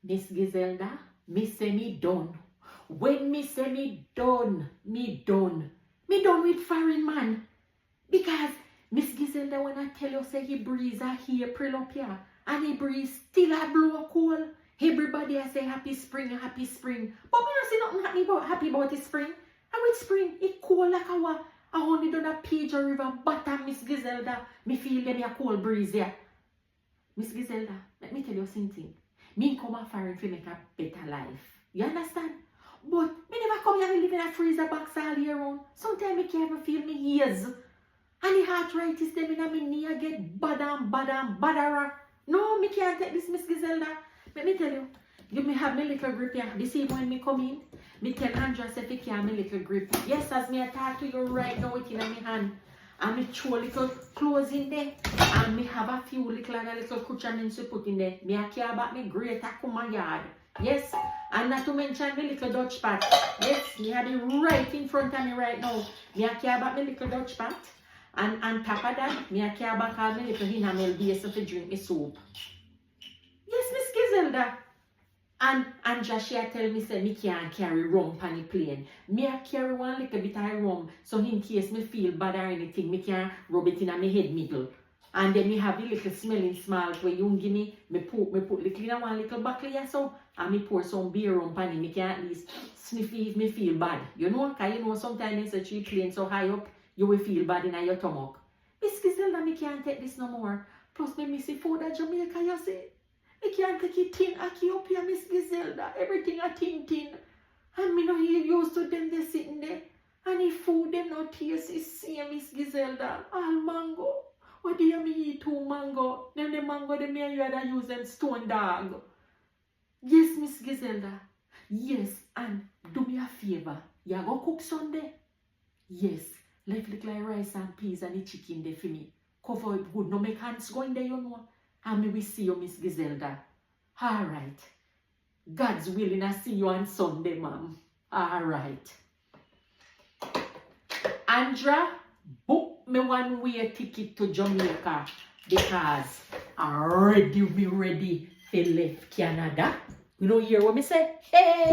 Miss Giselda, me say me done. When me say me done, me done. Me done with Farrin, man. Because Miss Giselda, when I tell you, say he breeze a April up here, and he breeze still a blow cold. Everybody I say happy spring, happy spring. But me not see nothing happy about the spring. And with spring, it cold like I only done a page or river bottom, Miss Giselda. Me feel them a cold breeze here. Miss Giselda, let me tell you something. Me come a Farrin to make a better life. You understand? But me never come here and live in a freezer box all year round. Sometimes me can't even feel me ears. And the arthritis them in my knee I get badder. No, me can't take this, Miss Giselda. Let me tell you, you may have me little grip here. The same when me come in, me tell Andrea say if you have me little grip. Yes, as me I talk to you right now with in my hand. And me throw little clothes in there. And me have a few little cushions to put in there. Me I care about me great come my yard. Yes, and not to mention the little Dutch pot. Yes, me have it right in front of me right now. Me I care about me little Dutch pot. And on top of that, me I care about all me little enamel base to drink me soup. Yes, Miss Giselda. And Joshua tell me say me can't carry rum on the plane. Me I carry one little bit of rum, so in case me feel bad or anything, me can rub it in my head middle. And then me have the little smelling salt where you give me put little in one little buckle here so, and me pour some beer rum on it. Me can at least sniff it if me feel bad. You know, because you know sometimes it's a plane so high up, you will feel bad in your stomach. Miss Giselda, me can't take this no more. Plus me miss the food at Jamaica, you see. I can't take it tin aki up here, Miss Giselda. Everything a tin. And me no used to them they sitting there. And the food them no taste is same, Miss Giselda. All mango. What do you mean eat 2 mango? Then the mango them you rather use them stone dog. Yes, Miss Giselda. Yes, and do me a favor. You go cook Sunday? Yes. Left little rice and peas and the chicken there for me. Cover it good. No make hands go in there, you know. And me will see you, Miss Giselda. All right. God's willing, I see you on Sunday, ma'am. All right. Andrea, book me one-way ticket to Jamaica because I ready to leave Canada. You know hear what me say? Hey!